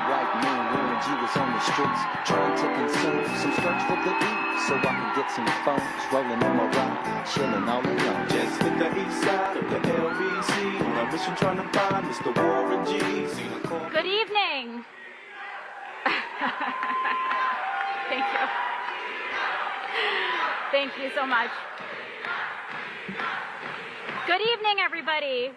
white man wearing G was on the streets, trying to consume some skirts for the E, so I can get some phones rolling in my ride, chilling all alone. Just hit the east side of the LBC, on a mission trying to find Mr. Warren G. Good evening. Thank you. Thank you so much. Good evening, everybody.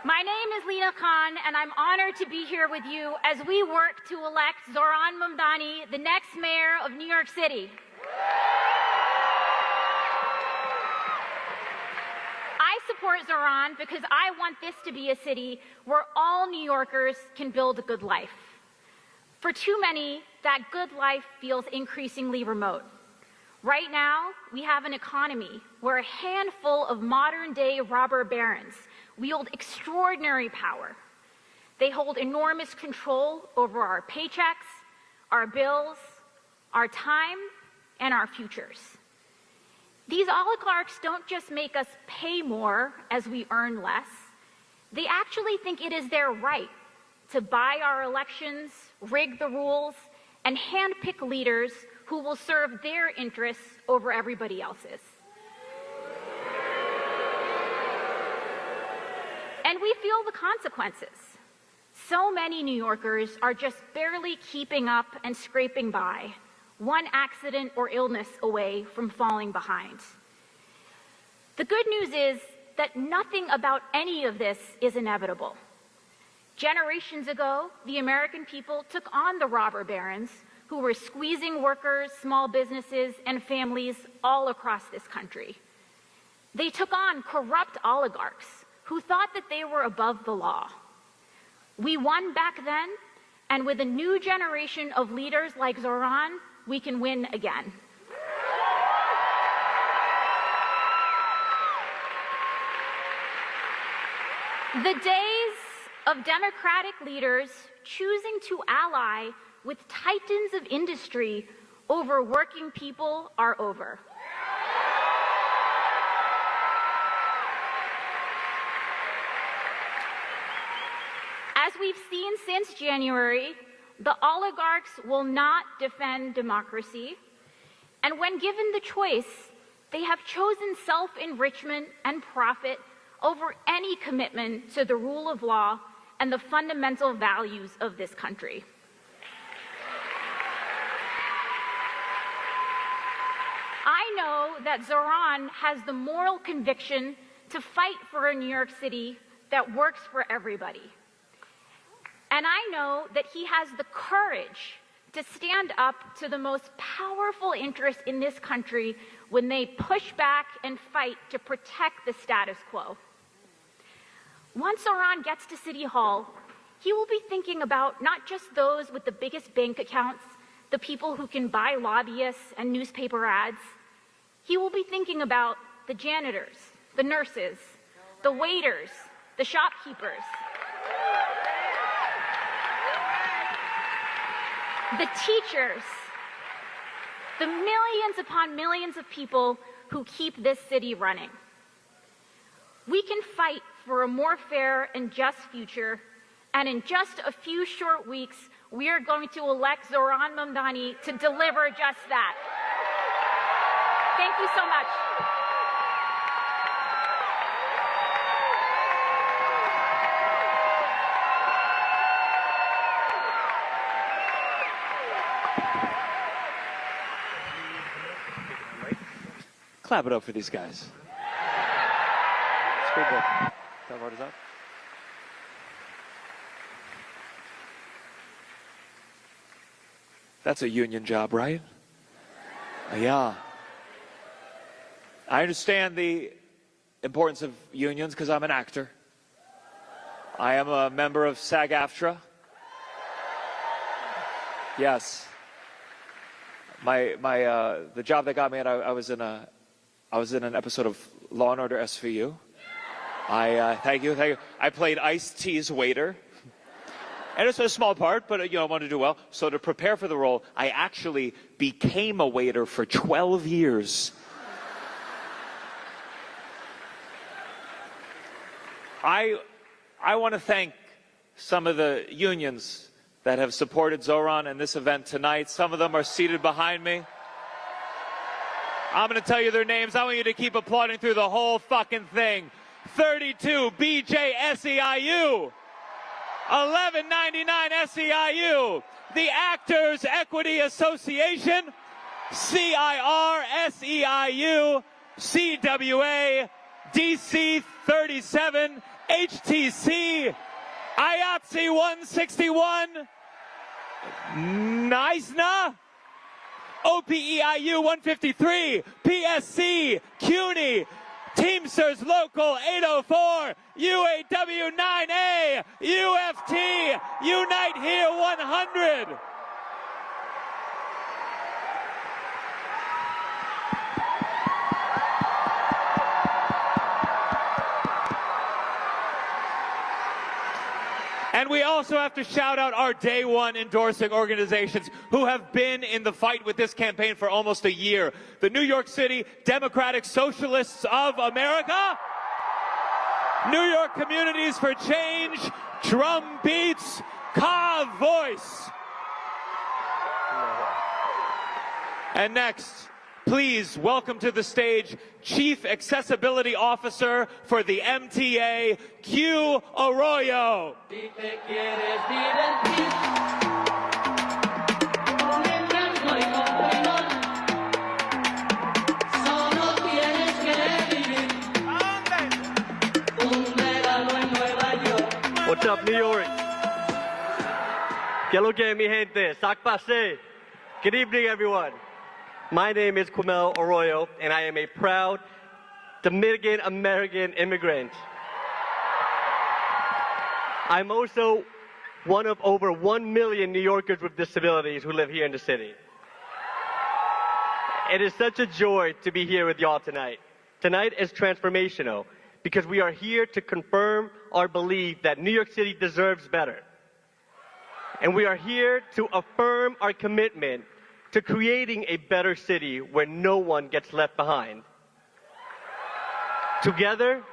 My name is Lina Khan, and I'm honored to be here with you as we work to elect Zohran Mamdani, the next mayor of New York City. I support Zohran because I want this to be a city where all New Yorkers can build a good life. For too many, that good life feels increasingly remote. Right now, we have an economy where a handful of modern-day robber barons wield extraordinary power. They hold enormous control over our paychecks, our bills, our time, and our futures. These oligarchs don't just make us pay more as we earn less. They actually think it is their right to buy our elections, rig the rules, and handpick leaders who will serve their interests over everybody else's. And we feel the consequences. So many New Yorkers are just barely keeping up and scraping by, one accident or illness away from falling behind. The good news is that nothing about any of this is inevitable. Generations ago, the American people took on the robber barons who were squeezing workers, small businesses, and families all across this country. They took on corrupt oligarchs who thought that they were above the law. We won back then, and with a new generation of leaders like Zohran, we can win again. The days of democratic leaders choosing to ally with titans of industry over working people are over. As we've seen since January, the oligarchs will not defend democracy, and when given the choice, they have chosen self-enrichment and profit over any commitment to the rule of law and the fundamental values of this country. I know that Zohran has the moral conviction to fight for a New York City that works for everybody. And I know that he has the courage to stand up to the most powerful interests in this country when they push back and fight to protect the status quo. Once Zohran gets to City Hall, he will be thinking about not just those with the biggest bank accounts, the people who can buy lobbyists and newspaper ads. He will be thinking about the janitors, the nurses, the waiters, the shopkeepers, the teachers, the millions upon millions of people who keep this city running. We can fight for a more fair and just future, and in just a few short weeks, we are going to elect Zohran Mamdani to deliver just that. Thank you so much. Clap it up for these guys. It's pretty good. That word is up. That's a union job, right? Yeah. I understand the importance of unions because I'm an actor. I am a member of SAG-AFTRA. Yes. The job that got me, I was in an episode of Law and Order SVU. Thank you. I played Ice-T's waiter. And it's a small part, but I wanted to do well. So to prepare for the role, I actually became a waiter for 12 years. I want to thank some of the unions that have supported Zohran and this event tonight. Some of them are seated behind me. I'm going to tell you their names. I want you to keep applauding through the whole fucking thing. 32 BJSEIU, 1199 SEIU, the Actors Equity Association, CIR SEIU, CWA, DC 37, HTC, IATSE 161, NISNA, OPEIU 153, PSC, CUNY, Teamsters Local 804, UAW 9A, UFT, Unite Here 100. And we also have to shout out our day one endorsing organizations who have been in the fight with this campaign for almost a year. The New York City Democratic Socialists of America, New York Communities for Change, Drum Beats, Ka Voice. And next, please welcome to the stage Chief Accessibility Officer for the MTA, Q Arroyo. What's up, New York? Que lo que mi gente? Sac passe. Good evening, everyone. My name is Quamel Arroyo, and I am a proud Dominican-American immigrant. I'm also one of over 1 million New Yorkers with disabilities who live here in the city. It is such a joy to be here with y'all tonight. Tonight is transformational because we are here to confirm our belief that New York City deserves better. And we are here to affirm our commitment to creating a better city where no one gets left behind. Together,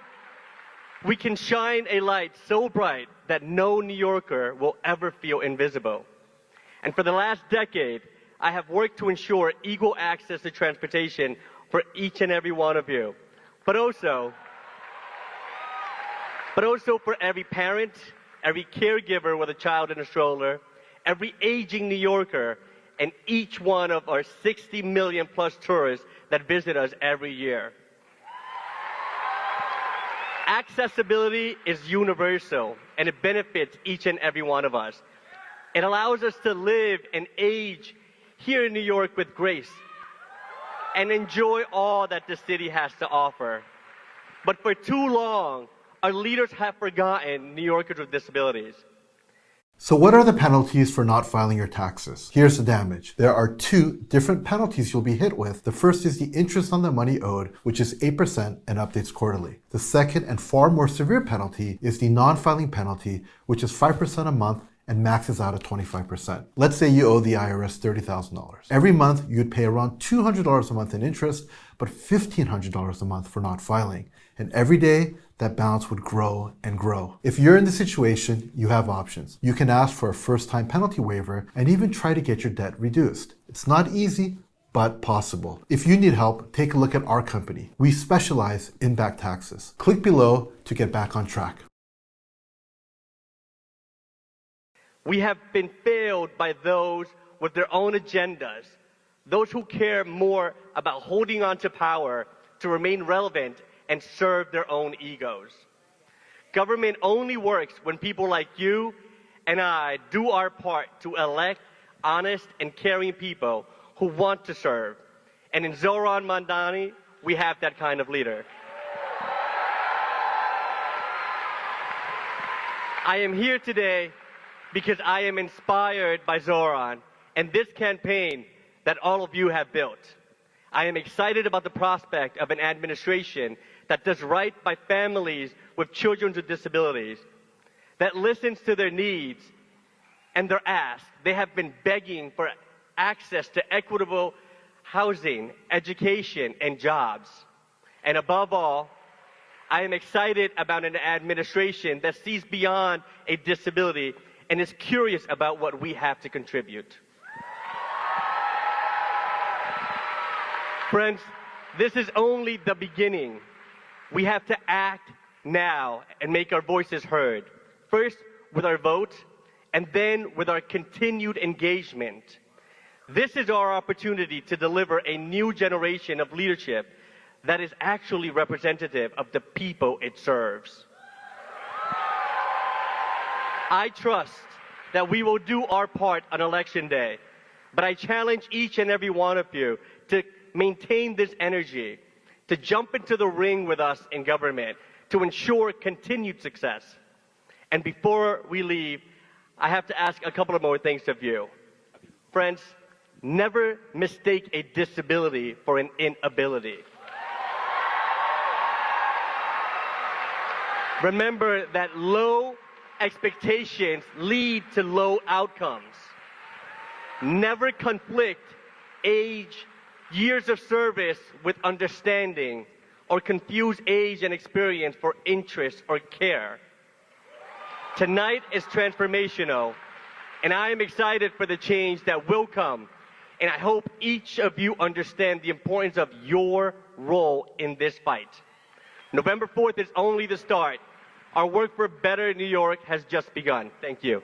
we can shine a light so bright that no New Yorker will ever feel invisible. And for the last decade, I have worked to ensure equal access to transportation for each and every one of you, but also for every parent, every caregiver with a child in a stroller, every aging New Yorker, and each one of our 60 million plus tourists that visit us every year. Accessibility is universal, and it benefits each and every one of us. It allows us to live and age here in New York with grace and enjoy all that the city has to offer. But for too long, our leaders have forgotten New Yorkers with disabilities. So what are the penalties for not filing your taxes? Here's the damage. There are two different penalties you'll be hit with. The first is the interest on the money owed, which is 8% and updates quarterly. The second and far more severe penalty is the non-filing penalty, which is 5% a month and maxes out at 25%. Let's say you owe the IRS $30,000. Every month, you'd pay around $200 a month in interest, but $1,500 a month for not filing. And every day, that balance would grow and grow. If you're in this situation, you have options. You can ask for a first-time penalty waiver and even try to get your debt reduced. It's not easy, but possible. If you need help, take a look at our company. We specialize in back taxes. Click below to get back on track. We have been failed by those with their own agendas, those who care more about holding on to power to remain relevant and serve their own egos. Government only works when people like you and I do our part to elect honest and caring people who want to serve. And in Zohran Mamdani, we have that kind of leader. I am here today because I am inspired by Zohran and this campaign that all of you have built. I am excited about the prospect of an administration that does right by families with children with disabilities, that listens to their needs and their asks. They have been begging for access to equitable housing, education, and jobs. And above all, I am excited about an administration that sees beyond a disability and is curious about what we have to contribute. Friends, this is only the beginning. We have to act now and make our voices heard. First, with our vote, and then with our continued engagement. This is our opportunity to deliver a new generation of leadership that is actually representative of the people it serves. I trust that we will do our part on Election Day, but I challenge each and every one of you to maintain this energy, to jump into the ring with us in government, to ensure continued success. And before we leave, I have to ask a couple of more things of you. Friends, never mistake a disability for an inability. Remember that low expectations lead to low outcomes. Never conflict age, years of service with understanding, or confuse age and experience for interest or care. Tonight is transformational, and I am excited for the change that will come, and I hope each of you understand the importance of your role in this fight. November 4th is only the start. Our work for better New York has just begun. Thank you.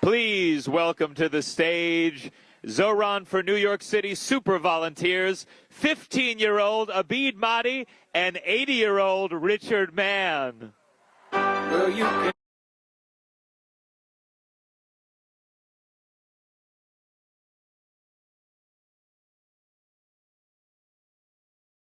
Please welcome to the stage Zohran for New York City Super Volunteers, 15-year-old Abid Mahdi and 80-year-old Richard Mann. Well, you can